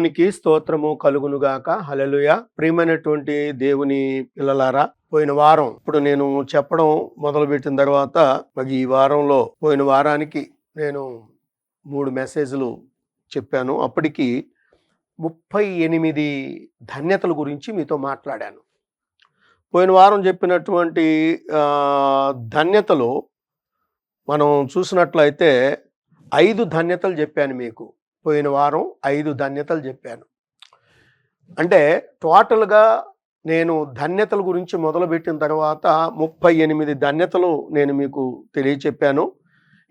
దేవునికి స్తోత్రము కలుగునుగాక. హల్లెలూయా. ప్రియమైనటువంటి దేవుని పిల్లలారా, పోయిన వారం ఇప్పుడు నేను చెప్పడం మొదలుపెట్టిన తర్వాత మరి ఈ వారంలో పోయిన వారానికి నేను 3 మెసేజ్లు చెప్పాను. అప్పటికి 38 ధన్యతల గురించి మీతో మాట్లాడాను. పోయిన వారం చెప్పినటువంటి ధన్యతలు మనం చూసినట్లయితే 5 ధన్యతలు చెప్పాను మీకు. పోయిన వారం 5 ధన్యతలు చెప్పాను. అంటే టోటల్గా నేను ధన్యతల గురించి మొదలుపెట్టిన తర్వాత 38 ధన్యతలు నేను మీకు తెలియచెప్పాను.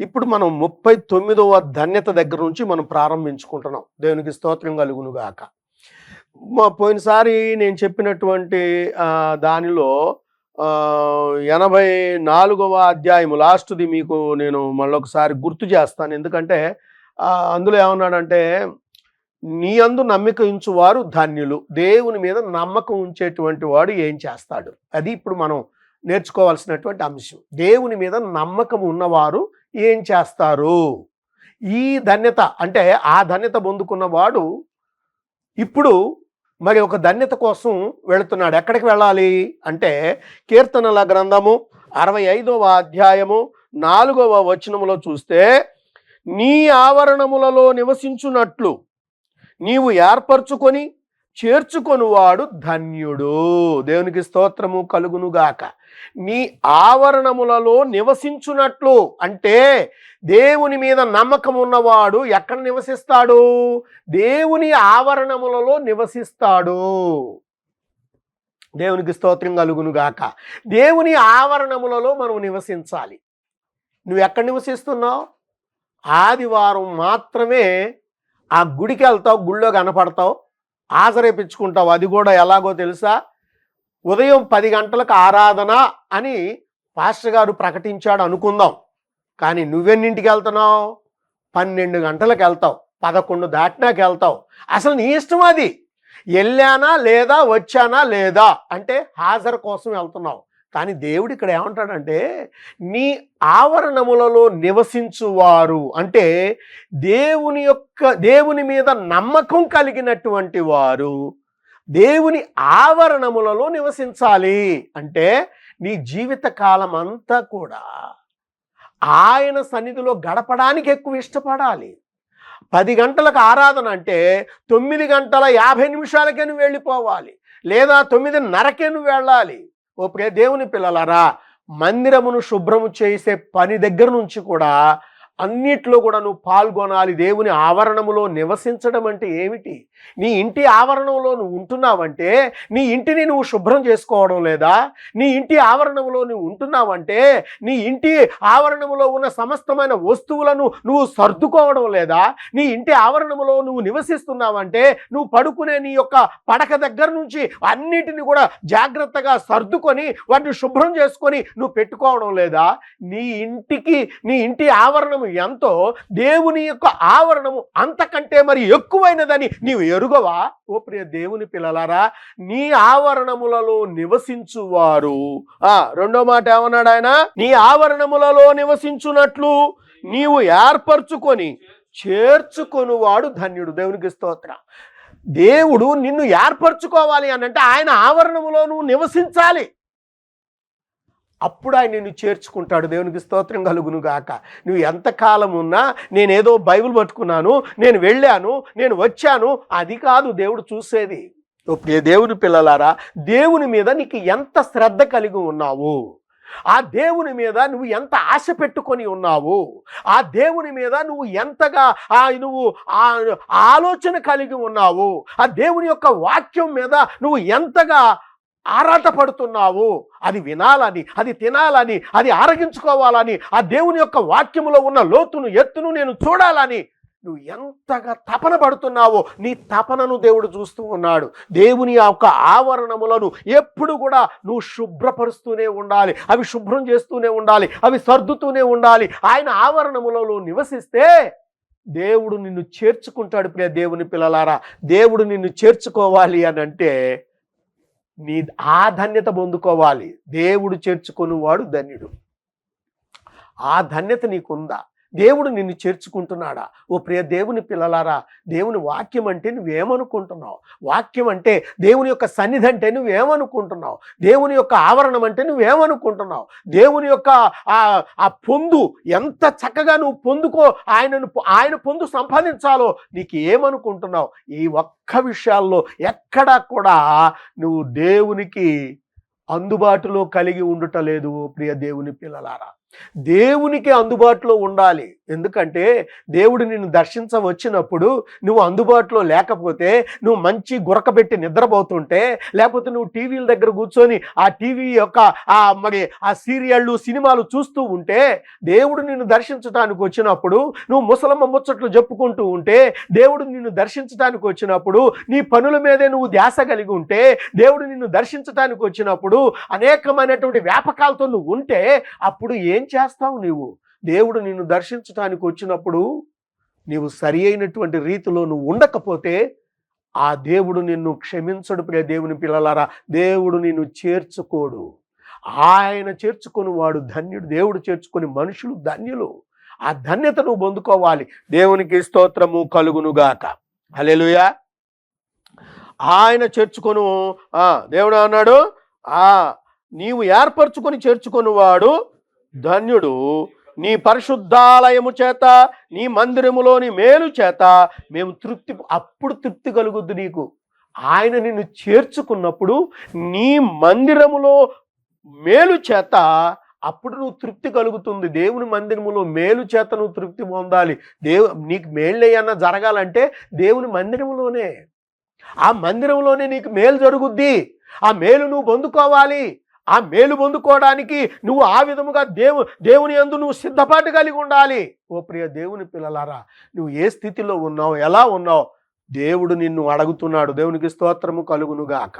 ఇప్పుడు మనం 39వ ధన్యత దగ్గర నుంచి మనం ప్రారంభించుకుంటున్నాం. దేవునికి స్తోత్రం కలుగునుగాక. పోయినసారి నేను చెప్పినటువంటి దానిలో 84వ అధ్యాయము లాస్ట్ది మీకు నేను మళ్ళొకసారి గుర్తు చేస్తాను. ఎందుకంటే అందులో ఏమన్నాడంటే, నీ యందు నమ్మిక ఉంచువారు ధన్యులు. దేవుని మీద నమ్మకం ఉంచేటువంటి వాడు ఏం చేస్తాడు? అది ఇప్పుడు మనం నేర్చుకోవాల్సినటువంటి అంశం. దేవుని మీద నమ్మకం ఉన్నవారు ఏం చేస్తారు? ఈ ధన్యత అంటే ఆ ధన్యత పొందుకున్నవాడు ఇప్పుడు మరి ఒక ధన్యత కోసం వెళుతున్నాడు. ఎక్కడికి వెళ్ళాలి అంటే, కీర్తనల గ్రంథము 65వ అధ్యాయము 4వ వచనములో చూస్తే, నీ ఆవరణములలో నివసించున్నట్లు నీవు ఏర్పరచుకొని చేర్చుకొనువాడు ధన్యుడు. దేవునికి స్తోత్రము కలుగునుగాక. నీ ఆవరణములలో నివసించున్నట్లు అంటే దేవుని మీద నమ్మకం ఉన్నవాడు ఎక్కడ నివసిస్తాడు? దేవుని ఆవరణములలో నివసిస్తాడు. దేవునికి స్తోత్రం కలుగునుగాక. దేవుని ఆవరణములలో మనం నివసించాలి. నువ్వు ఎక్కడ నివసిస్తున్నావు? ఆదివారం మాత్రమే ఆ గుడికి వెళ్తావు, గుళ్ళో కనపడతావు, ఆచరేపించుకుంటావు. అది కూడా ఎలాగో తెలుసా? ఉదయం 10 గంటలకు ఆరాధన అని పాస్టర్ గారు ప్రకటించాడు అనుకుందాం. కానీ నువ్వెన్నింటికి వెళ్తున్నావు? 12 గంటలకు వెళ్తావు, 11 దాటినాకి వెళ్తావు. అసలు నీ ఇష్టం అది. వెళ్ళానా లేదా, వచ్చానా లేదా అంటే హాజరు కోసం వెళ్తున్నావు. కానీ దేవుడు ఇక్కడ ఏమంటాడంటే, నీ ఆవరణములలో నివసించువారు అంటే దేవుని మీద నమ్మకం కలిగినటువంటి వారు దేవుని ఆవరణములలో నివసించాలి. అంటే నీ జీవిత కాలం అంతా కూడా ఆయన సన్నిధిలో గడపడానికి ఎక్కువ ఇష్టపడాలి. 10 గంటలకు ఆరాధన అంటే 9:50 నువ్వు వెళ్ళిపోవాలి, లేదా 9:30 నువ్వు వెళ్ళాలి. ఓ ప్రియ దేవుని పిల్లలారా, మందిరమును శుభ్రము చేసే పని దగ్గర నుంచి కూడా అన్నిట్లో కూడా నువ్వు పాల్గొనాలి. దేవుని ఆవరణములో నివసించడం అంటే ఏమిటి? నీ ఇంటి ఆవరణంలో నువ్వు ఉంటున్నావంటే నీ ఇంటిని నువ్వు శుభ్రం చేసుకోవడం లేదా? నీ ఇంటి ఆవరణంలో నువ్వు ఉంటున్నావంటే నీ ఇంటి ఆవరణములో ఉన్న సమస్తమైన వస్తువులను నువ్వు సర్దుకోవడం లేదా? నీ ఇంటి ఆవరణములో నువ్వు నివసిస్తున్నావంటే నువ్వు పడుకునే నీ యొక్క పడక దగ్గర నుంచి అన్నిటిని కూడా జాగ్రత్తగా సర్దుకొని వాటిని శుభ్రం చేసుకొని నువ్వు పెట్టుకోవడం లేదా? నీ ఇంటి ఆవరణము ఎంతో దేవుని యొక్క ఆవరణము అంతకంటే మరి ఎక్కువైనదని నీవు ఎరుగవా? ఓ ప్రియ దేవుని పిల్లలారా, నీ ఆవరణములలో నివసించువారు. రెండో మాట ఏమన్నాడు ఆయన? నీ ఆవరణములలో నివసించున్నట్లు నీవు ఏర్పరచుకొని చేర్చుకొనువాడు ధన్యుడు. దేవునికి స్తోత్రం. దేవుడు నిన్ను ఏర్పరచుకోవాలి అని అంటే ఆయన ఆవరణములో నువ్వు నివసించాలి. అప్పుడు ఆయన నిన్ను చేర్చుకుంటాడు. దేవునికి స్తోత్రం కలుగును గాక. నువ్వు ఎంతకాలం ఉన్నా నేనేదో బైబిల్ పట్టుకున్నాను, నేను వెళ్ళాను, నేను వచ్చాను, అది కాదు దేవుడు చూసేది. దేవుని పిల్లలారా, దేవుని మీద నీకు ఎంత శ్రద్ధ కలిగి ఉన్నావు? ఆ దేవుని మీద నువ్వు ఎంత ఆశ పెట్టుకొని ఉన్నావు? ఆ దేవుని మీద నువ్వు ఎంతగా నువ్వు ఆలోచన కలిగి ఉన్నావు? ఆ దేవుని యొక్క వాక్యం మీద నువ్వు ఎంతగా ఆరాటపడుతున్నావు? అది వినాలని, అది తినాలని, అది ఆరగించుకోవాలని, ఆ దేవుని యొక్క వాక్యములో ఉన్న లోతును ఎత్తును నేను చూడాలని నువ్వు ఎంతగా తపన పడుతున్నావో నీ తపనను దేవుడు చూస్తూ ఉన్నాడు. దేవుని యొక్క ఆవరణములను ఎప్పుడు కూడా నువ్వు శుభ్రపరుస్తూనే ఉండాలి, అవి శుభ్రం చేస్తూనే ఉండాలి, అవి సర్దుతూనే ఉండాలి. ఆయన ఆవరణములో నివసిస్తే దేవుడు నిన్ను చేర్చుకుంటాడు. ప్రియ దేవుని పిల్లలారా, దేవుడు నిన్ను చేర్చుకోవాలి అని అంటే నీ ఆ ధన్యత పొందుకోవాలి. దేవుడు చేర్చుకొనివాడు ధన్యుడు. ఆ ధన్యత నీకుందా? దేవుడు నిన్ను చేర్చుకుంటున్నాడా? ఓ ప్రియ దేవుని పిల్లలారా, దేవుని వాక్యం అంటే నువ్వేమనుకుంటున్నావు? వాక్యం అంటే దేవుని యొక్క సన్నిధి అంటే నువ్వేమనుకుంటున్నావు? దేవుని యొక్క ఆవరణం అంటే నువ్వేమనుకుంటున్నావు? దేవుని యొక్క ఆ పొందు ఎంత చక్కగా నువ్వు పొందుకో, ఆయన పొందు సంపాదించాలో నీకు ఏమనుకుంటున్నావు? ఈ ఒక్క విషయాల్లో ఎక్కడా కూడా నువ్వు దేవునికి అందుబాటులో కలిగి ఉండటలేదు. ప్రియ దేవుని పిల్లలారా, దేవునికి అందుబాటులో ఉండాలి. ఎందుకంటే దేవుడు నిన్ను దర్శించవచ్చినప్పుడు నువ్వు అందుబాటులో లేకపోతే, నువ్వు మంచి గురకబెట్టి నిద్రపోతుంటే, లేకపోతే నువ్వు టీవీల దగ్గర కూర్చొని ఆ టీవీ యొక్క మరి ఆ సీరియళ్ళు సినిమాలు చూస్తూ ఉంటే, దేవుడు నిన్ను దర్శించడానికి వచ్చినప్పుడు నువ్వు ముసలమ్మ ముచ్చట్లు చెప్పుకుంటూ ఉంటే, దేవుడు నిన్ను దర్శించడానికి వచ్చినప్పుడు నీ పనుల మీదే నువ్వు ధ్యాస కలిగి ఉంటే, దేవుడు నిన్ను దర్శించడానికి వచ్చినప్పుడు అనేకమైనటువంటి వ్యాపకాలతో నువ్వు ఉంటే, అప్పుడు ఏం చేస్తావు? దేవుడు నిన్ను దర్శించడానికి వచ్చినప్పుడు నీవు సరి అయినటువంటి రీతిలో నువ్వు ఉండకపోతే ఆ దేవుడు నిన్ను క్షమించడు. ప్రియ దేవుని పిల్లలారా, దేవుడు నిన్ను చేర్చుకోడు. ఆయన చేర్చుకొని వాడు ధన్యుడు. దేవుడు చేర్చుకొని మనుషులు ధన్యులు. ఆ ధన్యత నువ్వు పొందుకోవాలి. దేవునికి స్తోత్రము కలుగునుగాక. హల్లెలూయా. ఆయన చేర్చుకొను, దేవుడు అన్నాడు, నీవు ఏర్పరచుకొని చేర్చుకొని వాడు ధన్యుడు. నీ పరిశుద్ధాలయము చేత, నీ మందిరములోని మేలు చేత మేము అప్పుడు తృప్తి కలుగుద్దు నీకు. ఆయన నిన్ను చేర్చుకున్నప్పుడు నీ మందిరములో మేలు చేత అప్పుడు నువ్వు తృప్తి కలుగుతుంది. దేవుని మందిరములో మేలు చేత నువ్వు తృప్తి పొందాలి. నీకు మేళ్ళేయన్నా జరగాలంటే దేవుని మందిరములోనే, ఆ మందిరంలోనే నీకు మేలు జరుగుద్ది. ఆ మేలు నువ్వు పొందుకోవాలి. ఆ మేలు పొందుకోవడానికి నువ్వు ఆ విధముగా దేవుని యందు నువ్వు సిద్ధపాటు కలిగి ఉండాలి. ఓ ప్రియ దేవుని పిల్లలారా, నువ్వు ఏ స్థితిలో ఉన్నావు, ఎలా ఉన్నావు, దేవుడు నిన్ను అడుగుతున్నాడు. దేవునికి స్తోత్రము కలుగునుగాక.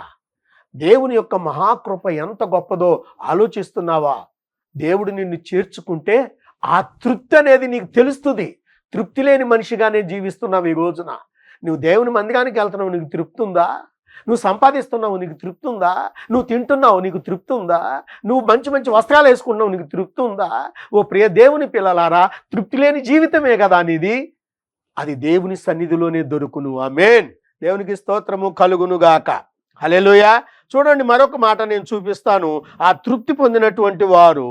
దేవుని యొక్క మహాకృప ఎంత గొప్పదో ఆలోచిస్తున్నావా? దేవుడు నిన్ను చేర్చుకుంటే ఆ తృప్తి అనేది నీకు తెలుస్తుంది. తృప్తి లేని మనిషిగానే జీవిస్తున్నావు ఈ రోజున. నువ్వు దేవుని మందిరానికి వెళ్తున్నావు, నీకు తృప్తి ఉందా? నువ్వు సంపాదిస్తున్నావు, నీకు తృప్తి ఉందా? నువ్వు తింటున్నావు, నీకు తృప్తి ఉందా? నువ్వు మంచి మంచి వస్త్రాలు వేసుకుంటున్నావు, నీకు తృప్తి ఉందా? ఓ ప్రియ దేవుని పిల్లలారా, తృప్తి లేని జీవితమే కదా నీది. అది దేవుని సన్నిధిలోనే దొరుకును. ఆమేన్. దేవునికి స్తోత్రము కలుగునుగాక. హల్లెలూయా. చూడండి, మరొక మాట నేను చూపిస్తాను. ఆ తృప్తి పొందినటువంటి వారు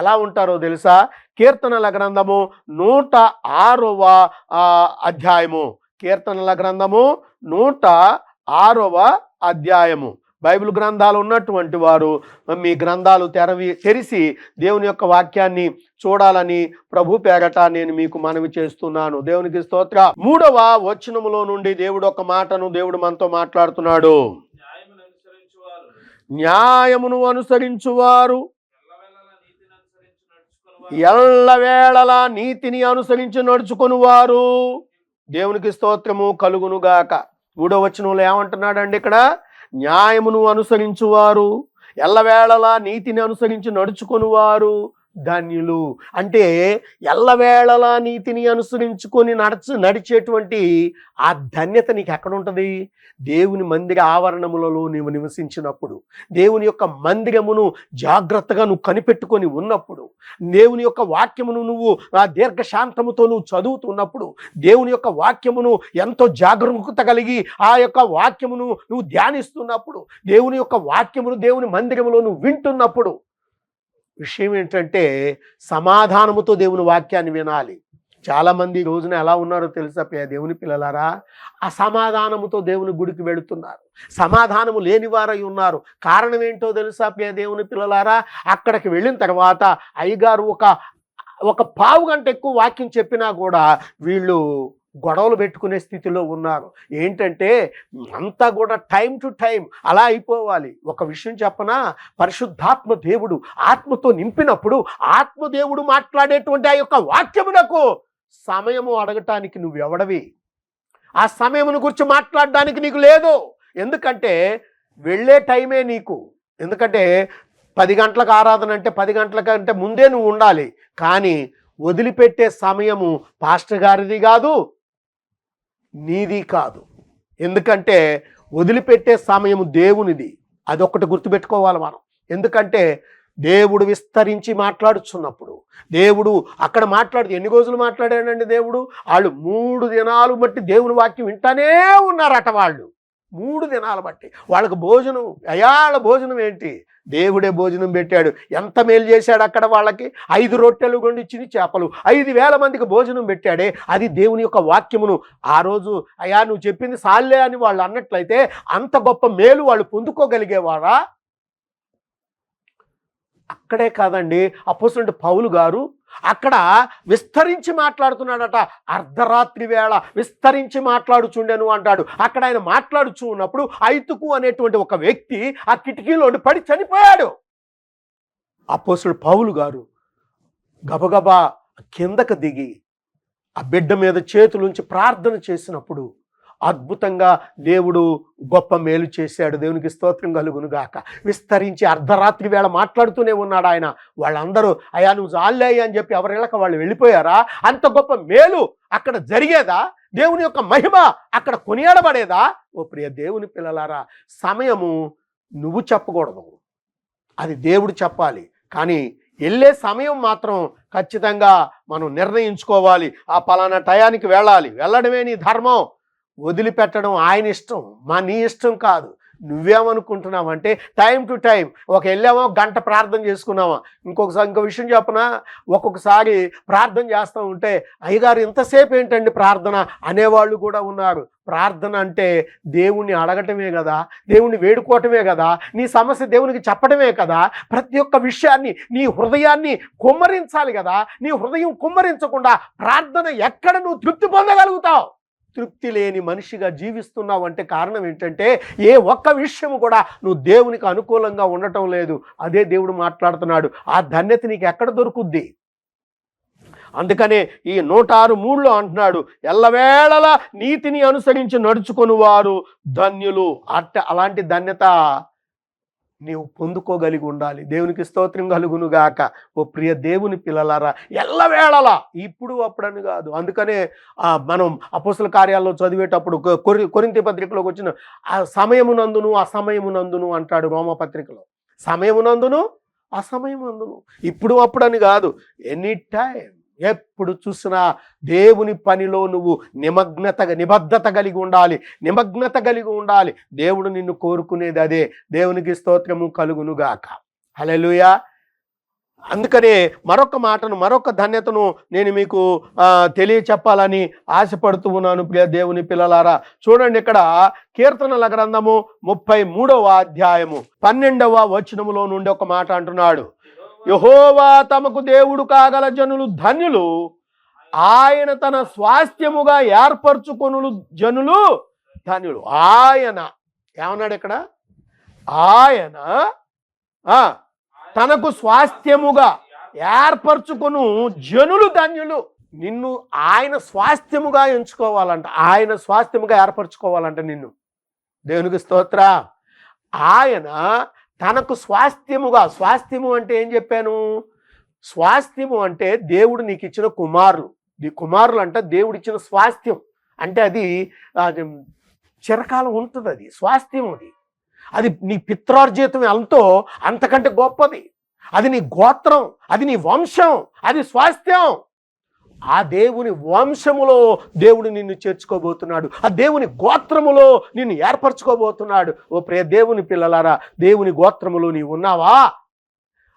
ఎలా ఉంటారో తెలుసా? కీర్తనల గ్రంథము 106వ అధ్యాయము. కీర్తనల గ్రంథము 106వ అధ్యాయము. బైబిల్ గ్రంథాలు ఉన్నటువంటి వారు మీ గ్రంథాలు తెరిచి దేవుని యొక్క వాక్యాన్ని చూడాలని ప్రభు పేరట నేను మీకు మనవి చేస్తున్నాను. దేవునికి స్తోత్ర. 3వ వచనములో నుండి దేవుడు ఒక మాటను దేవుడు మనతో మాట్లాడుతున్నాడు. న్యాయమును అనుసరించువారు ఎల్లవేళలా నీతిని అనుసరించి నడుచుకొనువారు. దేవునికి స్తోత్రము కలుగునుగాక. 3వ వచనంలో ఏమంటున్నాడండి ఇక్కడ? న్యాయమును అనుసరించువారు, ఎల్లవేళలా నీతిని అనుసరించి నడుచుకొనువారు ధన్యులు. అంటే ఎల్లవేళలా నీతిని అనుసరించుకొని నడిచేటువంటి ఆ ధన్యత నీకు ఎక్కడ ఉంటుంది? దేవుని మందిర ఆవరణములలో నీవు నివసించినప్పుడు, దేవుని యొక్క మందిరమును జాగ్రత్తగా నువ్వు కనిపెట్టుకొని ఉన్నప్పుడు, దేవుని యొక్క వాక్యమును నువ్వు ఆ దీర్ఘశాంతముతో నువ్వు చదువుతున్నప్పుడు, దేవుని యొక్క వాక్యమును ఎంతో జాగరూకత కలిగి ఆ యొక్క వాక్యమును నువ్వు ధ్యానిస్తున్నప్పుడు, దేవుని యొక్క వాక్యమును దేవుని మందిరములో నువ్వు వింటున్నప్పుడు, విషయం ఏంటంటే సమాధానముతో దేవుని వాక్యాన్ని వినాలి. చాలామంది ఈ రోజున ఎలా ఉన్నారో తెలుసా దేవుని పిల్లలారా? అసమాధానముతో దేవుని గుడికి వెళుతున్నారు, సమాధానము లేనివారై ఉన్నారు. కారణం ఏంటో తెలుసా దేవుని పిల్లలారా? అక్కడికి వెళ్ళిన తర్వాత అయ్యగారు ఒక పావు గంట ఎక్కువ వాక్యం చెప్పినా కూడా వీళ్ళు గొడవలు పెట్టుకునే స్థితిలో ఉన్నారు. ఏంటంటే అంతా కూడా టైం టు టైం అలా అయిపోవాలి. ఒక విషయం చెప్పనా? పరిశుద్ధాత్మ దేవుడు ఆత్మతో నింపినప్పుడు ఆత్మదేవుడు మాట్లాడేటువంటి ఆ యొక్క వాక్యమునకు సమయము అడగటానికి నువ్వెవడవి? ఆ సమయమును గురించి మాట్లాడడానికి నీకు లేదు. ఎందుకంటే వెళ్ళే టైమే నీకు. ఎందుకంటే 10 గంటలకు ఆరాధన అంటే 10 గంటల కంటే ముందే నువ్వు ఉండాలి. కానీ వదిలిపెట్టే సమయము పాస్టర్ గారిది కాదు, నీది కాదు. ఎందుకంటే వదిలిపెట్టే సమయము దేవునిది. అదొక్కటి గుర్తుపెట్టుకోవాలి మనం. ఎందుకంటే దేవుడు విస్తరించి మాట్లాడుచున్నప్పుడు, దేవుడు అక్కడ ఎన్ని రోజులు మాట్లాడాడండి దేవుడు? వాళ్ళు 3 దినాలు బట్టి దేవుని వాక్యం వింటానే ఉన్నారట. వాళ్ళు 3 దినాలు బట్టి వాళ్ళకు భోజనం, అయాళ్ళ భోజనం ఏంటి? దేవుడే భోజనం పెట్టాడు. ఎంత మేలు చేశాడు అక్కడ వాళ్ళకి. 5 రొట్టెలు చిన్ని చేపలు 5,000 మందికి భోజనం పెట్టాడే. అది దేవుని యొక్క వాక్యమును ఆ రోజు అయ్యా నువ్వు చెప్పింది సాల్లే అని వాళ్ళు అన్నట్లయితే అంత గొప్ప మేలు వాళ్ళు పొందుకోగలిగేవారా? అక్కడే కాదండి, అపోస్తలుడైన పౌలు గారు అక్కడ విస్తరించి మాట్లాడుతున్నాడట. అర్ధరాత్రి వేళ విస్తరించి మాట్లాడుచుండెను అంటాడు. అక్కడ ఆయన మాట్లాడుచూ ఉన్నప్పుడు ఐతుకు అనేటువంటి ఒక వ్యక్తి ఆ కిటికీలోని పడి చనిపోయాడు. అపోస్తలుడు పౌలు గారు గబగబా కిందకు దిగి ఆ బిడ్డ మీద చేతులుంచి ప్రార్థన చేసినప్పుడు అద్భుతంగా దేవుడు గొప్ప మేలు చేశాడు. దేవునికి స్తోత్రం కలుగును గాక. విస్తరించి అర్ధరాత్రి వేళ మాట్లాడుతూనే ఉన్నాడు ఆయన. వాళ్ళందరూ అయ్యా నువ్వు జాలే అని చెప్పి ఎవరిళ్ళక వాళ్ళు వెళ్ళిపోయారా? అంత గొప్ప మేలు అక్కడ జరిగేదా? దేవుని యొక్క మహిమ అక్కడ కొనియాడబడేదా? ఓ ప్రియ దేవుని పిల్లలారా, సమయము నువ్వు చెప్పకూడదు, అది దేవుడు చెప్పాలి. కానీ వెళ్ళే సమయం మాత్రం ఖచ్చితంగా మనం నిర్ణయించుకోవాలి. ఆ పలానా టయానికి వెళ్ళాలి, వెళ్ళడమే నీ ధర్మం. వదిలిపెట్టడం ఆయన ఇష్టం, నీ ఇష్టం కాదు. నువ్వేమనుకుంటున్నావంటే టైం టు టైం వెళ్ళామా, గంట ప్రార్థన చేసుకున్నావా. ఇంకో విషయం చెప్పనా, ఒక్కొక్కసారి ప్రార్థన చేస్తూ ఉంటే అయ్యగారు ఇంతసేపు ఏంటండి ప్రార్థన అనేవాళ్ళు కూడా ఉన్నారు. ప్రార్థన అంటే దేవుణ్ణి అడగటమే కదా, దేవుణ్ణి వేడుకోవటమే కదా, నీ సమస్య దేవునికి చెప్పడమే కదా. ప్రతి ఒక్క విషయాన్ని నీ హృదయాన్ని కుమ్మరించాలి కదా. నీ హృదయం కుమ్మరించకుండా ప్రార్థన ఎక్కడ నువ్వు తృప్తి పొందగలుగుతావు? తృప్తి లేని మనిషిగా జీవిస్తున్నావు అంటే కారణం ఏంటంటే ఏ ఒక్క విషయము కూడా నువ్వు దేవునికి అనుకూలంగా ఉండటం లేదు. అదే దేవుడు మాట్లాడుతున్నాడు. ఆ ధన్యత నీకు ఎక్కడ దొరుకుద్ది? అందుకనే ఈ 106:3 అంటున్నాడు, ఎల్లవేళలా నీతిని అనుసరించి నడుచుకొని వారు ధన్యులు. అలాంటి ధన్యత నీవు పొందుకోగలిగి ఉండాలి. దేవునికి స్తోత్రం కలుగును గాక. ఓ ప్రియ దేవుని పిల్లలారా, ఎల్లవేళలా, ఇప్పుడు అప్పుడని కాదు. అందుకనే మనం అపోస్తల కార్యాల్లో చదివేటప్పుడు కొరింథీ పత్రికలోకి వచ్చిన ఆ సమయమునందును అసమయమునందును అంటాడు. రోమపత్రికలో సమయమునందును అసమయమునందును, ఇప్పుడు అప్పుడని కాదు, ఎనీ టైం, ఎప్పుడు చూసినా దేవుని పనిలో నువ్వు నిబద్ధత కలిగి ఉండాలి, నిమగ్నత కలిగి ఉండాలి. దేవుడు నిన్ను కోరుకునేది అదే. దేవునికి స్తోత్రము కలుగునుగాక. హల్లెలూయా. అందుకనే మరొక ధన్యతను నేను మీకు తెలియచెప్పాలని ఆశపడుతూ ఉన్నాను ప్రియ దేవుని పిల్లలారా. చూడండి, ఇక్కడ కీర్తనల గ్రంథము 33వ అధ్యాయము 12వ వచనములో నుండి ఒక మాట అంటున్నాడు, యెహోవా తమకు దేవుడు కాగల జనులు ధన్యులు, ఆయన తన స్వాస్థ్యముగా ఏర్పరచుకొను జనులు ధన్యులు. ఆయన ఏమన్నాడు ఇక్కడ? ఆయన తనకు స్వాస్థ్యముగా ఏర్పరచుకొను జనులు ధన్యులు. నిన్ను ఆయన స్వాస్థ్యముగా ఎంచుకోవాలంట, ఆయన స్వాస్థ్యముగా ఏర్పరచుకోవాలంట నిన్ను. దేవునికి స్తోత్ర. ఆయన తనకు స్వాస్థ్యముగా, స్వాస్థ్యము అంటే ఏం చెప్పాను? స్వాస్థ్యము అంటే దేవుడు నీకు ఇచ్చిన కుమారులు. కుమారులు అంటే దేవుడు ఇచ్చిన స్వాస్థ్యం. అంటే అది చిరకాలం ఉంటుంది. అది స్వాస్థ్యం. అది నీ పిత్రార్జితం ఎంతో అంతకంటే గొప్పది. అది నీ గోత్రం, అది నీ వంశం, అది స్వాస్థ్యం. ఆ దేవుని వంశములో దేవుడు నిన్ను చేర్చుకోబోతున్నాడు, ఆ దేవుని గోత్రములో నిన్ను ఏర్పరచుకోబోతున్నాడు. ఓ ప్రియ దేవుని పిల్లలారా, దేవుని గోత్రములో నీవు ఉన్నావా?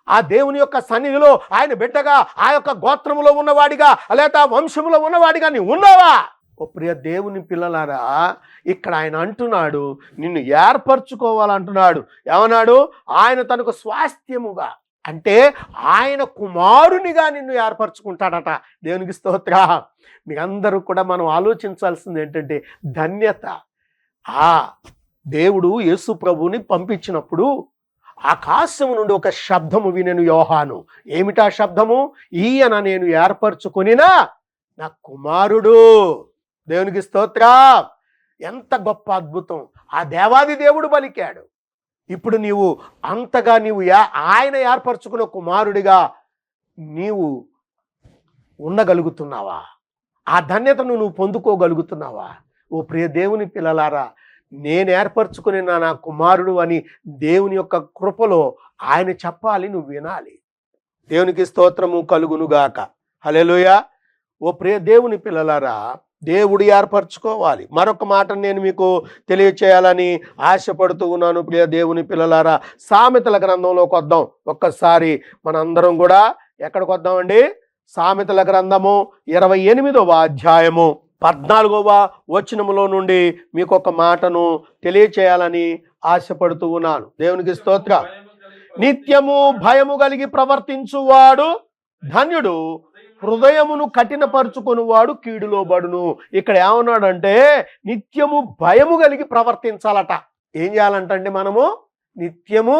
ఆ దేవుని యొక్క సన్నిధిలో ఆయన బిడ్డగా, ఆ యొక్క గోత్రములో ఉన్నవాడిగా, లేదా వంశములో ఉన్నవాడిగా నీవు ఉన్నావా? ఓ ప్రియ దేవుని పిల్లలారా, ఇక్కడ ఆయన అంటున్నాడు నిన్ను ఏర్పరచుకోవాలంటున్నాడు. ఏమన్నాడు? ఆయన తనకు స్వాస్థ్యముగా, అంటే ఆయన కుమారునిగా నిన్ను ఏర్పరచుకుంటాడట. దేవునికి స్తోత్ర. మీ అందరూ కూడా మనం ఆలోచించాల్సింది ఏంటంటే ధన్యత. దేవుడు యేసు ప్రభువుని పంపించినప్పుడు ఆకాశము నుండి ఒక శబ్దము వినెను యోహాను. ఏమిటా శబ్దము? ఈయన నేను ఏర్పరచుకొనినా నా కుమారుడు. దేవునికి స్తోత్ర. ఎంత గొప్ప అద్భుతం! ఆ దేవాది దేవుడు పలికాడు. ఇప్పుడు నీవు అంతగా ఆయన ఏర్పరచుకున్న కుమారుడిగా నీవు ఉండగలుగుతున్నావా? ఆ ధన్యతను నువ్వు పొందుకోగలుగుతున్నావా? ఓ ప్రియ దేవుని పిల్లలారా, నేను ఏర్పరచుకుని నా కుమారుడు అని దేవుని యొక్క కృపలో ఆయన చెప్పాలి, నువ్వు వినాలి. దేవునికి స్తోత్రము కలుగునుగాక. హల్లెలూయా. ఓ ప్రియ దేవుని పిల్లలారా, దేవుడు ఏర్పరచుకోవాలి. మరొక మాట నేను మీకు తెలియచేయాలని ఆశపడుతూ ఉన్నాను ప్రియ దేవుని పిల్లలారా. సామెతల గ్రంథంలోకి వద్దాం. ఒక్కసారి మనందరం కూడా ఎక్కడికి వద్దామండి? సామెతల గ్రంథము 28వ అధ్యాయము 14వ వచనములో నుండి మీకు ఒక మాటను తెలియచేయాలని ఆశపడుతూ ఉన్నాను. దేవునికి స్తోత్ర. నిత్యము భయము కలిగి ప్రవర్తించువాడు ధన్యుడు, హృదయమును కఠినపరుచుకునివాడు కీడులో బడును. ఇక్కడ ఏమన్నాడంటే నిత్యము భయము కలిగి ప్రవర్తించాలట. ఏం చేయాలంటే మనము నిత్యము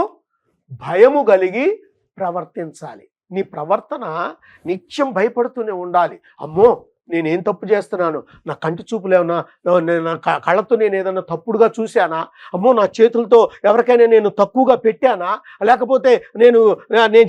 భయము కలిగి ప్రవర్తించాలి. నీ ప్రవర్తన నిత్యం భయపడుతూనే ఉండాలి. అమ్మో, నేనేం తప్పు చేస్తున్నాను, నా కంటి చూపులు ఏమన్నా, నా కళ్ళతో నేను ఏదన్నా తప్పుడుగా చూశానా, అమ్మో నా చేతులతో ఎవరికైనా నేను తక్కువగా పెట్టానా, లేకపోతే నేను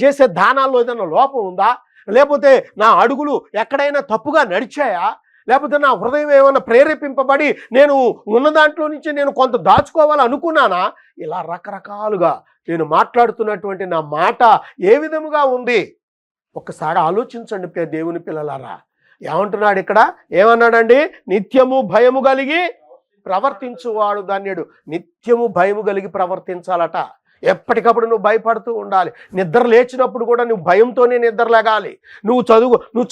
చేసే దానాల్లో ఏదైనా లోపం ఉందా, లేకపోతే నా అడుగులు ఎక్కడైనా తప్పుగా నడిచాయా, లేకపోతే నా హృదయం ఏమైనా ప్రేరేపింపబడి నేను ఉన్న దాంట్లో నుంచి నేను కొంత దాచుకోవాలనుకున్నానా, ఇలా రకరకాలుగా నేను మాట్లాడుతున్నటువంటి నా మాట ఏ విధముగా ఉంది ఒక్కసారి ఆలోచించండి ప్రియ దేవుని పిల్లలారా. ఏమంటున్నాడు ఇక్కడ? ఏమన్నాడండి? నిత్యము భయము కలిగి ప్రవర్తించువాడు ధన్యుడు. నిత్యము భయము కలిగి ప్రవర్తించాలట. ఎప్పటికప్పుడు నువ్వు భయపడుతూ ఉండాలి. నిద్ర లేచినప్పుడు కూడా నువ్వు భయంతోనే నిద్ర లేగాలి. నువ్వు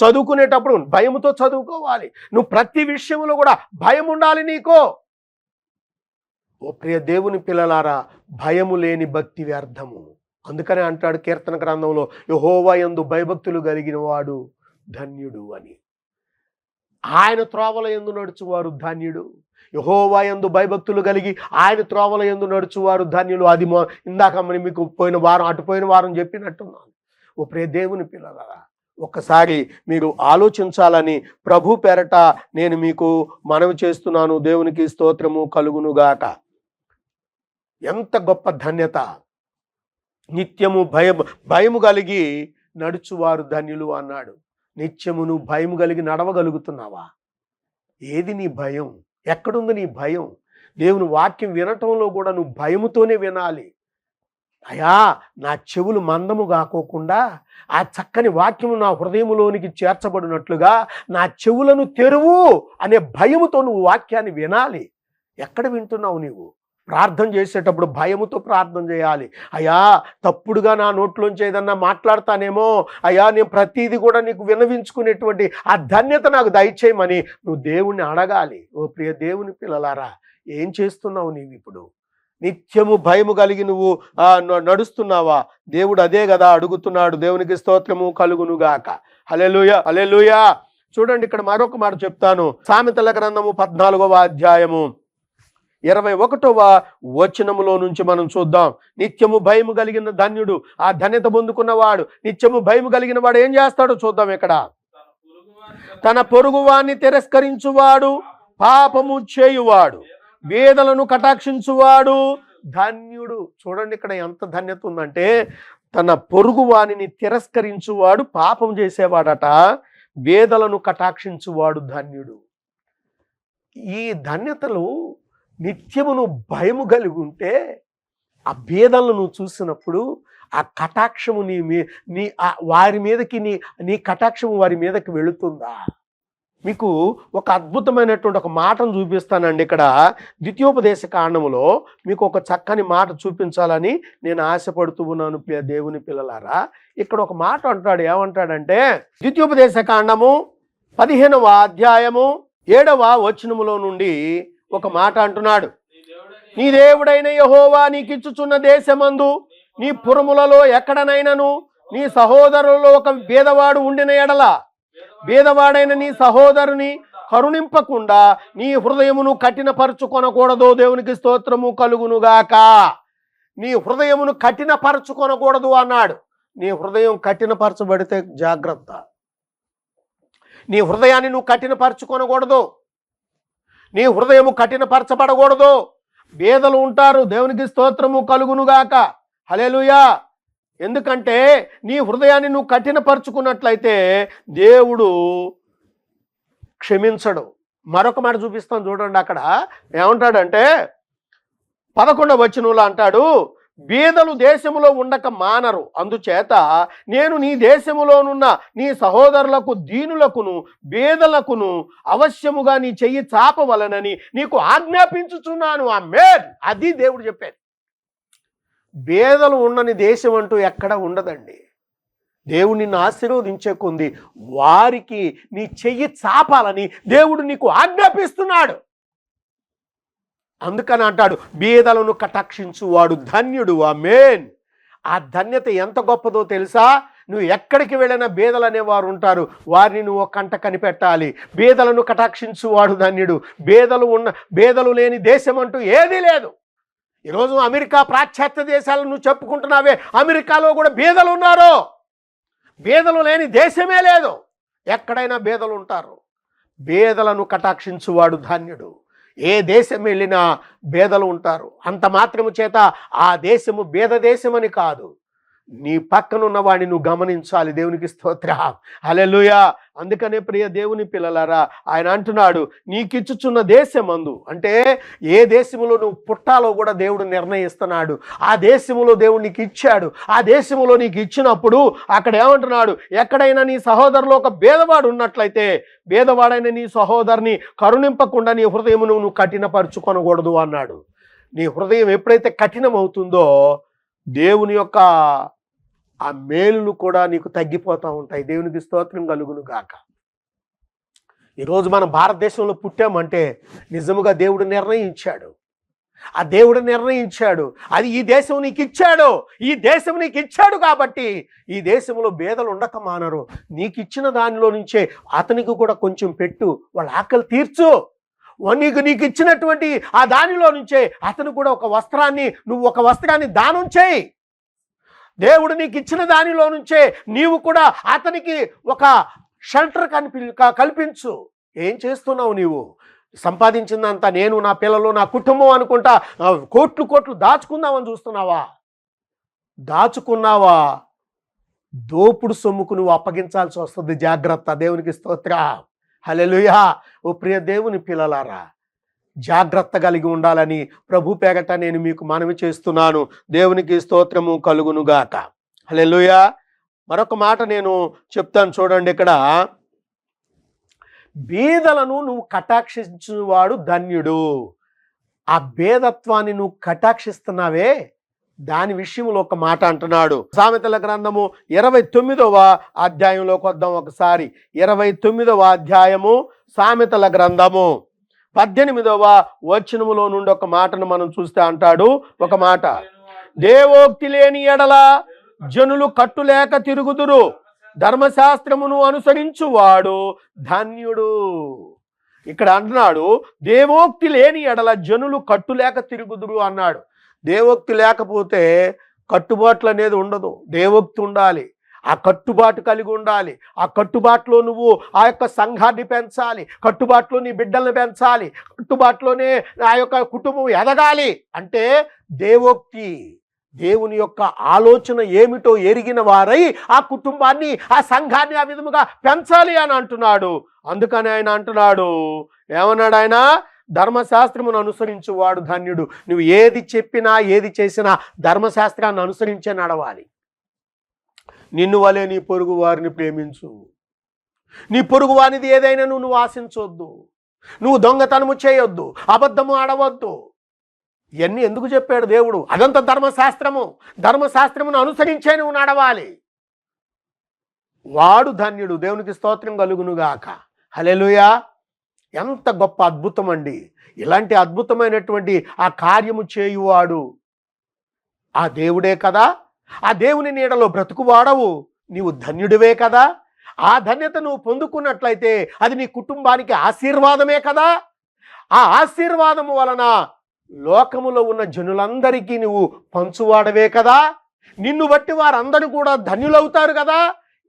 చదువుకునేటప్పుడు భయంతో చదువుకోవాలి. నువ్వు ప్రతి విషయంలో కూడా భయం ఉండాలి నీకు. ఓ ప్రియ దేవుని పిల్లలారా, భయము లేని భక్తి వ్యర్థము. అందుకనే అంటాడు కీర్తన గ్రంథంలో, యెహోవా యందు భయభక్తులు కలిగిన వాడు ధన్యుడు అని. ఆయన త్రోవల యందు నడుచువారు ధన్యుడు. యెహోవా యందు భయభక్తులు కలిగి ఆయన త్రోవల యందు నడుచువారు ధన్యులు. అది ఇందాక మీకు అటుపోయిన వారం చెప్పినట్టున్నాను. ఓ ప్రియ దేవుని పిల్లలారా, ఒక్కసారి మీరు ఆలోచించాలని ప్రభు పేరట నేను మీకు మనవి చేస్తున్నాను. దేవునికి స్తోత్రము కలుగునుగాక. ఎంత గొప్ప ధన్యత! నిత్యము భయము కలిగి నడుచువారు ధన్యులు అన్నాడు. నిత్యము నువ్వు భయము కలిగి నడవగలుగుతున్నావా? ఏది నీ భయం? ఎక్కడుంది నీ భయం? దేవుని వాక్యం వినటంలో కూడా నువ్వు భయముతోనే వినాలి. అయ్యా, నా చెవులు మందము కాకోకుండా ఆ చక్కని వాక్యము నా హృదయములోనికి చేర్చబడినట్లుగా నా చెవులను తెరువు అనే భయముతో నువ్వు వాక్యాన్ని వినాలి. ఎక్కడ వింటున్నావు నీవు? ప్రార్థన చేసేటప్పుడు భయముతో ప్రార్థన చేయాలి. అయ్యా, తప్పుడుగా నా నోట్లోంచి ఏదన్నా మాట్లాడతానేమో, అయ్యా నేను ప్రతిదీ కూడా నీకు విన్నవించుకునేటువంటి ఆ ధన్యత నాకు దయచేయమని నువ్వు దేవుణ్ణి అడగాలి. ఓ ప్రియ దేవుని పిల్లలారా, ఏం చేస్తున్నావు నీవు ఇప్పుడు? నిత్యము భయము కలిగి నువ్వు నడుస్తున్నావా? దేవుడు అదే కదా అడుగుతున్నాడు. దేవునికి స్తోత్రము కలుగునుగాక. హల్లెలూయా, హల్లెలూయా. చూడండి, ఇక్కడ మరొక మాట చెప్తాను. సామెతల గ్రంథము 14వ అధ్యాయము 21వ వచనములో నుంచి మనం చూద్దాం. నిత్యము భయము కలిగిన ధన్యుడు, ఆ ధన్యత పొందుకున్నవాడు, నిత్యము భయము కలిగిన వాడు ఏం చేస్తాడో చూద్దాం. ఇక్కడ తన పొరుగువాన్ని తిరస్కరించువాడు, పాపము చేయువాడు, వేదలను కటాక్షించువాడు ధన్యుడు. చూడండి ఇక్కడ ఎంత ధన్యత ఉందంటే, తన పొరుగువానిని తిరస్కరించువాడు, పాపం చేసేవాడట, వేదలను కటాక్షించువాడు ధన్యుడు. ఈ ధన్యతలు నిత్యము నువ్వు భయము కలిగి ఉంటే, ఆ భేదాలను నువ్వు చూసినప్పుడు ఆ కటాక్షము వారి మీదకి నీ కటాక్షము వారి మీదకి వెళుతుందా? మీకు ఒక అద్భుతమైనటువంటి ఒక మాటను చూపిస్తానండి. ఇక్కడ ద్వితీయోపదేశ కాండములో మీకు ఒక చక్కని మాట చూపించాలని నేను ఆశపడుతూ ఉన్నాను ప్రియ దేవుని పిల్లలారా. ఇక్కడ ఒక మాట అంటాడు. ఏమంటాడంటే, ద్వితీయోపదేశ కాండము 15వ అధ్యాయము 7వ వచనములో నుండి ఒక మాట అంటున్నాడు. నీ దేవుడైన యెహోవా నీకిచ్చుచున్న దేశమందు నీ పురములలో ఎక్కడనైనను నీ సహోదరులలో ఒక భేదవాడు ఉండిన ఎడల, భేదవాడైన నీ సహోదరుని కరుణింపకుండా నీ హృదయమును కఠినపరచుకొనకూడదు. దేవునికి స్తోత్రము కలుగునుగాక. నీ హృదయమును కఠినపరచుకొనకూడదు అన్నాడు. నీ హృదయం కఠినపరచబడితే జాగ్రత్త. నీ హృదయాన్ని నువ్వు కఠినపరచుకొనకూడదు. నీ హృదయము కఠినపరచబడకూడదు. భేదలు ఉంటారు. దేవునికి స్తోత్రము కలుగునుగాక. హల్లెలూయా. ఎందుకంటే నీ హృదయాన్ని నువ్వు కఠినపరుచుకున్నట్లయితే దేవుడు క్షమించడు. మరొక మాట చూపిస్తాను చూడండి. అక్కడ ఏమంటాడంటే, 11వ వచనంలో అంటాడు, బీదలు దేశములో ఉండక మానరు, అందుచేత నేను నీ దేశములోనున్న నీ సహోదరులకు దీనులకును బీదలకును అవశ్యముగా నీ చెయ్యి చాపవలనని నీకు ఆజ్ఞాపించుచున్నాను. ఆమేన్. అది దేవుడు చెప్పాడు. బీదలు ఉండని దేశం అంటూ ఎక్కడ ఉండదండి. దేవుడు నిన్ను ఆశీర్వదించే కొంది వారికి నీ చెయ్యి చాపాలని దేవుడు నీకు ఆజ్ఞాపిస్తున్నాడు. అందుకని అంటాడు, బీదలను కటాక్షించువాడు ధన్యుడు. ఆమేన్. ఆ ధన్యత ఎంత గొప్పదో తెలుసా? నువ్వు ఎక్కడికి వెళ్ళినా బీదలు అనేవారు ఉంటారు, వారిని నువ్వు కంట కనిపెట్టాలి. బీదలను కటాక్షించువాడు ధన్యుడు. బీదలు లేని దేశం అంటూ ఏదీ లేదు. ఈరోజు అమెరికా, పాశ్చాత్య దేశాలను నువ్వు చెప్పుకుంటున్నావే, అమెరికాలో కూడా బీదలు ఉన్నారు. బీదలు లేని దేశమే లేదు. ఎక్కడైనా బీదలు ఉంటారు. బీదలను కటాక్షించువాడు ధన్యుడు. ఏ దేశం వెళ్ళినా బీదలు ఉంటారు. అంత మాత్రము చేత ఆ దేశము బీద దేశమని కాదు, నీ పక్కనున్న వాడిని నువ్వు గమనించాలి. దేవునికి స్తోత్రం. హల్లెలూయా. అందుకనే ప్రియ దేవుని పిల్లలారా, ఆయన అంటున్నాడు, నీకిచ్చుచున్న దేశమందు, అంటే ఏ దేశములో నువ్వు పుట్టాలో కూడా దేవుడు నిర్ణయిస్తున్నాడు. ఆ దేశములో దేవుడు నీకు ఇచ్చాడు. ఆ దేశములో నీకు ఇచ్చినప్పుడు అక్కడ ఏమంటున్నాడు, ఎక్కడైనా నీ సహోదరులో ఒక భేదవాడు ఉన్నట్లయితే, భేదవాడైన నీ సహోదరుని కరుణింపకుండా నీ హృదయమును నువ్వు కఠినపరుచుకొనకూడదు అన్నాడు. నీ హృదయం ఎప్పుడైతే కఠినమవుతుందో దేవుని యొక్క ఆ మేలులు కూడా నీకు తగ్గిపోతూ ఉంటాయి. దేవునికి స్తోత్రం కలుగును గాక. ఈరోజు మనం భారతదేశంలో పుట్టామంటే నిజముగా దేవుడు నిర్ణయించాడు. ఆ దేవుడు నిర్ణయించాడు. అది ఈ దేశం నీకు ఇచ్చాడు. ఈ దేశం నీకు ఇచ్చాడు కాబట్టి ఈ దేశంలో బేదలు ఉండక మానరు. నీకు ఇచ్చిన దానిలో నుంచే అతనికి కూడా కొంచెం పెట్టు, వాళ్ళ ఆకలి తీర్చు. నీకు ఇచ్చినటువంటి ఆ దానిలో నుంచే అతను కూడా నువ్వు ఒక వస్త్రాన్ని దానం చేయి. దేవుడు నీకు ఇచ్చిన దానిలో నుంచే నీవు కూడా అతనికి ఒక షెల్టర్ కల్పించు. ఏం చేస్తున్నావు? నీవు సంపాదించిందంతా నేను, నా పిల్లలు, నా కుటుంబం అనుకుంటా కోట్లు దాచుకుందామని చూస్తున్నావా? దాచుకున్నావా? దోపుడు సొమ్ముకు నువ్వు అప్పగించాల్సి వస్తుంది. జాగ్రత్త. దేవునికి స్తోత్రం. హల్లెలూయా. ఓ ప్రియ దేవుని పిల్లలారా, జాగ్రత్త కలిగి ఉండాలని ప్రభు పేగట నేను మీకు మనవి చేస్తున్నాను. దేవునికి స్తోత్రము కలుగునుగాక. హల్లెలూయా. మరొక మాట నేను చెప్తాను చూడండి. ఇక్కడ బీదలను నువ్వు కటాక్షించువాడు ధన్యుడు. ఆ బేదత్వాన్ని నువ్వు కటాక్షిస్తున్నావే, దాని విషయంలో ఒక మాట అంటున్నాడు. సామెతల గ్రంథము 29వ అధ్యాయంలోకి వద్దాం ఒకసారి. 29వ అధ్యాయము సామెతల గ్రంథము 18వ వచనములో నుండి ఒక మాటను మనం చూస్తే అంటాడు ఒక మాట, దేవోక్తి లేని ఎడల జనులు కట్టులేక తిరుగుదురు, ధర్మశాస్త్రమును అనుసరించువాడు ధన్యుడు. ఇక్కడ అంటున్నాడు, దేవోక్తి లేని ఎడల జనులు కట్టులేక తిరుగుదురు అన్నాడు. దేవోక్తి లేకపోతే కట్టుబాట్లు అనేది ఉండదు. దేవోక్తి ఉండాలి. ఆ కట్టుబాటు కలిగి ఉండాలి. ఆ కట్టుబాటులో నువ్వు ఆ యొక్క సంఘాన్ని పెంచాలి. కట్టుబాటులో నీ బిడ్డల్ని పెంచాలి. కట్టుబాటులోనే ఆ యొక్క కుటుంబం ఎదగాలి. అంటే దేవోక్తి, దేవుని యొక్క ఆలోచన ఏమిటో ఎరిగిన వారై ఆ కుటుంబాన్ని, ఆ సంఘాన్ని ఆ విధముగా పెంచాలి అని అంటున్నాడు. అందుకని ఆయన అంటున్నాడు, ఏమన్నాడు ఆయన? ధర్మశాస్త్రమును అనుసరించువాడు ధన్యుడు. నువ్వు ఏది చెప్పినా ఏది చేసినా ధర్మశాస్త్రాన్ని అనుసరించే నడవాలి. నిన్ను వలె నీ పొరుగు వారిని ప్రేమించు. నీ పొరుగు వారిది ఏదైనా నువ్వు ఆశించవద్దు. నువ్వు దొంగతనము చేయొద్దు, అబద్ధము ఆడవద్దు. ఇవన్నీ ఎందుకు చెప్పాడు దేవుడు? అదంతా ధర్మశాస్త్రము. ధర్మశాస్త్రమును అనుసరించే నువ్వు నడవాలి. వాడు ధన్యుడు. దేవునికి స్తోత్రం కలుగునుగాక. హల్లెలూయా. ఎంత గొప్ప అద్భుతం అండి! ఇలాంటి అద్భుతమైనటువంటి ఆ కార్యము చేయువాడు ఆ దేవుడే కదా. ఆ దేవుని నీడలో బ్రతుకువాడవు నీవు ధన్యుడివే కదా. ఆ ధన్యత నువ్వు పొందుకున్నట్లయితే అది నీ కుటుంబానికి ఆశీర్వాదమే కదా. ఆ ఆశీర్వాదము వలన లోకములో ఉన్న జనులందరికీ నువ్వు పంచువాడవే కదా. నిన్ను బట్టి వారందరూ కూడా ధన్యులవుతారు కదా.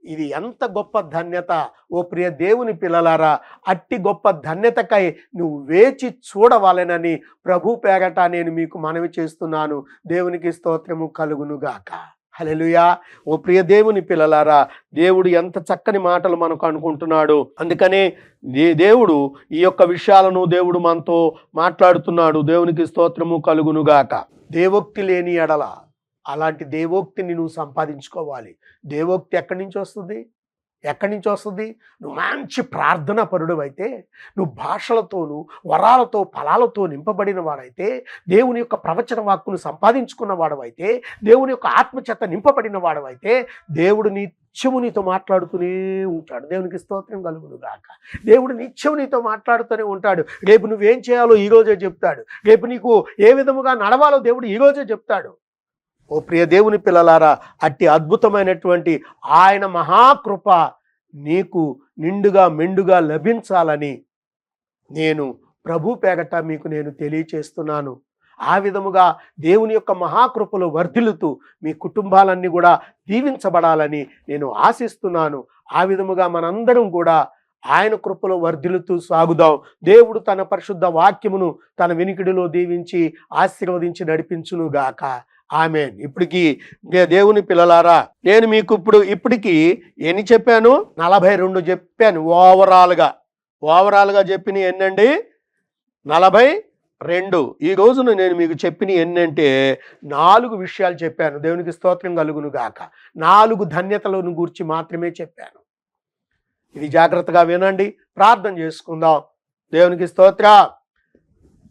ఇది ఎంత గొప్ప ధన్యత! ఓ ప్రియ దేవుని పిల్లలారా, అట్టి గొప్ప ధన్యతకై నువ్వు వేచి చూడవాలనని ప్రభు పేరట నేను మీకు మనవి చేస్తున్నాను. దేవునికి స్తోత్రము కలుగునుగాక. హల్లెలూయా. ఓ ప్రియ దేవుని పిల్లలారా, దేవుడు ఎంత చక్కని మాటలు మనకు అనుకుంటున్నాడు. అందుకనే దేవుడు ఈ యొక్క విషయాలను దేవుడు మనతో మాట్లాడుతున్నాడు. దేవునికి స్తోత్రము కలుగునుగాక. దేవోక్తి లేని ఎడల అలాంటి దేవోక్తిని నువ్వు సంపాదించుకోవాలి. దేవోక్తి ఎక్కడి నుంచి వస్తుంది? నువ్వు మంచి ప్రార్థనా పరుడు అయితే, నువ్వు భాషలతోనూ వరాలతో ఫలాలతో నింపబడిన వాడైతే, దేవుని యొక్క ప్రవచన వాక్కును సంపాదించుకున్న వాడవైతే, దేవుని యొక్క ఆత్మచేత నింపబడిన వాడవైతే, దేవుడు నిత్యము నీతో మాట్లాడుతూనే ఉంటాడు. దేవునికి స్తోత్రం కలుగును గాక. దేవుడు నిత్యము నీతో మాట్లాడుతూనే ఉంటాడు. రేపు నువ్వేం చేయాలో ఈరోజే చెప్తాడు. రేపు నీకు ఏ విధముగా నడవాలో దేవుడు ఈరోజే చెప్తాడు. ఓ ప్రియ దేవుని పిల్లలారా, అట్టి అద్భుతమైనటువంటి ఆయన మహాకృప నీకు నిండుగా మెండుగా లభించాలని నేను ప్రభు పేగట మీకు నేను తెలియచేస్తున్నాను. ఆ విధముగా దేవుని యొక్క మహాకృపలో వర్ధిల్లుతూ మీ కుటుంబాలన్నీ కూడా దీవించబడాలని నేను ఆశిస్తున్నాను. ఆ విధముగా మనందరం కూడా ఆయన కృపలో వర్ధిల్లుతూ సాగుదాం. దేవుడు తన పరిశుద్ధ వాక్యమును తన వినికిడిలో దీవించి ఆశీర్వదించి నడిపించునుగాక. ఆమేన్. ఇప్పటికి దేవుని పిల్లలారా, నేను మీకు ఇప్పటికి ఎన్ని చెప్పాను? 42 చెప్పాను. ఓవరాల్గా చెప్పిన ఎన్నండి? 42. ఈ రోజున నేను మీకు చెప్పిన ఎన్నంటే 4 విషయాలు చెప్పాను. దేవునికి స్తోత్రం కలుగును గాక. 4 ధన్యతలను గూర్చి మాత్రమే చెప్పాను. ఇది జాగ్రత్తగా వినండి. ప్రార్థన చేసుకుందాం. దేవునికి స్తోత్రం.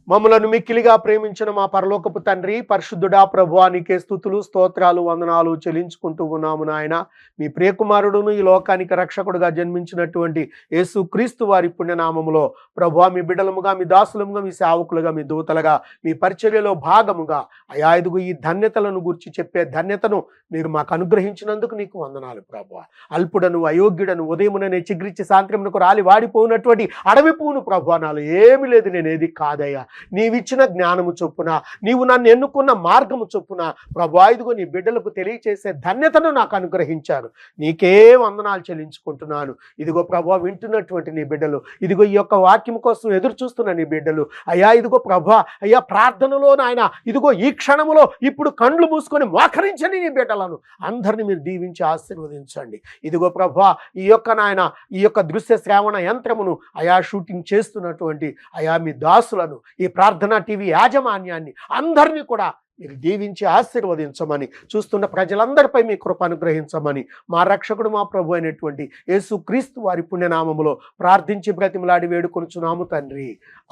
మమ్మలను మిక్కిలిగా ప్రేమించిన మా పరలోకపు తండ్రి, పరిశుద్ధుడా ప్రభువా, నీకే స్తుతులు స్తోత్రాలు వందనాలు చెల్లించుకుంటూ ఉన్నాము నాయన. మీ ప్రియకుమారుడును ఈ లోకానికి రక్షకుడుగా జన్మించినటువంటి యేసు క్రీస్తు వారి పుణ్యనామములో ప్రభువా, మీ బిడ్డలముగా, మీ దాసులముగా, మీ సేవకులుగా, మీ దూతలుగా, మీ పరిచర్యలో భాగముగా అయా ఇదిగో ఈ ధన్యతలను గురించి చెప్పే ధన్యతను మీరు మాకు అనుగ్రహించినందుకు నీకు వందనాలు ప్రభువా. అల్పుడను అయోగ్యుడను ఉదయముననే చిగురించి సాయంత్రమునకు రాలి వాడిపోయినటువంటి అడవి పువ్వును ప్రభువా, నాలో ఏమి లేదు, నేనేది కాదయ్యా. నీవిచ్చిన జ్ఞానము చొప్పున, నీవు నన్ను ఎన్నుకున్న మార్గము చొప్పున ప్రభువా, ఇదిగో నీ బిడ్డలకు తెలియచేసే ధన్యతను నాకు అనుగ్రహించారు. నీకే వందనాలు చెల్లించుకుంటున్నాను. ఇదిగో ప్రభువా, వింటున్నటువంటి నీ బిడ్డలు, ఇదిగో ఈ యొక్క వాక్యం కోసం ఎదురు చూస్తున్న నీ బిడ్డలు, అయ్యా ఇదిగో ప్రభువా, అయ్యా ప్రార్థనలో నాయన ఇదిగో ఈ క్షణములో ఇప్పుడు కండ్లు మూసుకొని మోకరించని నీ బిడ్డలను అందరినీ మీరు దీవించి ఆశీర్వదించండి. ఇదిగో ప్రభువా, ఈ యొక్క దృశ్య శ్రావణ యంత్రమును అయా షూటింగ్ చేస్తున్నటువంటి అయా మీ దాసులను, ఈ ప్రార్థనా టీవీ యాజమాన్యాన్ని అందరినీ కూడా మీరు దీవించి ఆశీర్వదించమని, చూస్తున్న ప్రజలందరిపై మీ కృప అనుగ్రహించమని మా రక్షకుడు మా ప్రభు అయినటువంటి యేసు క్రీస్తు వారి పుణ్యనామములో ప్రార్థించి బ్రతిమలాడి వేడుకొనుచున్నాము తండ్రి.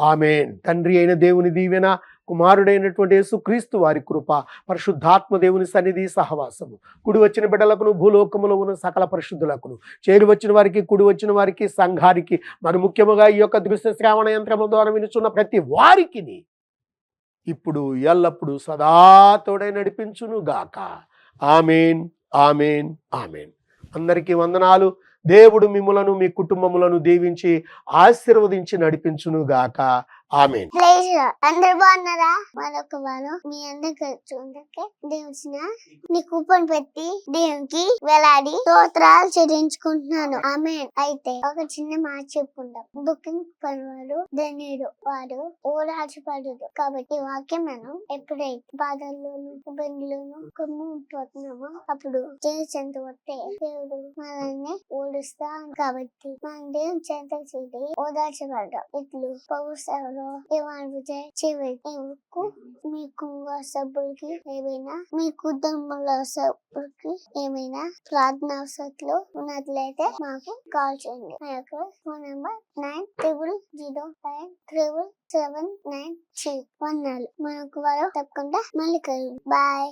ఆమేన్. తండ్రి అయిన దేవుని దీవెన, కుమారుడైనటువంటి యేసు క్రీస్తు వారి కృప, పరిశుద్ధాత్మ దేవుని సన్నిధి సహవాసము కుడి వచ్చిన బిడ్డలకును, భూలోకములో ఉన్న సకల పరిశుద్ధులకును, చేరి వచ్చిన వారికి, కుడి వచ్చిన వారికి, సంఘానికి, మరి ముఖ్యముగా ఈ యొక్క దృశ్య శ్రావణ యంత్రముల ద్వారా వినుచున్న ప్రతి వారికి ఇప్పుడు ఎల్లప్పుడు సదా తోడై నడిపించును గాక. ఆమేన్, ఆమేన్, ఆమేన్. అందరికీ వందనాలు. దేవుడు మిమ్ములను, మీ కుటుంబములను దీవించి ఆశీర్వదించి నడిపించును గాక. ఆమేన్. అందరు బాగున్నారా? మరొక వారం మీ అందరికి దేవుచిన నీ కూపన్ పెట్టి దేవునికి వేలాడి స్తోత్రాలు చెల్లించుకుంటున్నాను. ఆమేన్. అయితే ఒక చిన్న మాట చెప్పుకుందాం. బుకింగ్ పనివాడు ధన్యుడు, వాడు ఓదార్చబడడు. కాబట్టి వాక్యం మనం ఎప్పుడైతే బాధల్లోను ఇబ్బందులను కొమ్ముపోతున్నామో అప్పుడు చేసేంత వస్తే దేవుడు మనల్ని ఓడిస్తాను. కాబట్టి మనం దేవుని చెంత చేసి ఓదార్చబడ్డాం. ఇట్లు పౌరు సేవలో ఏమనిపితే చివరికి మీకు సభ్యులకి ఏమైనా, మీ కుటుంబంలో సభ్యులకి ఏమైనా ప్రార్థన అవసరాలు ఉన్నట్లయితే మాకు కాల్ చేయండి. మా యొక్క ఫోన్ నెంబర్ 90053779 మనకు వారు తప్పకుండా మళ్ళీ కలుగు. బాయ్.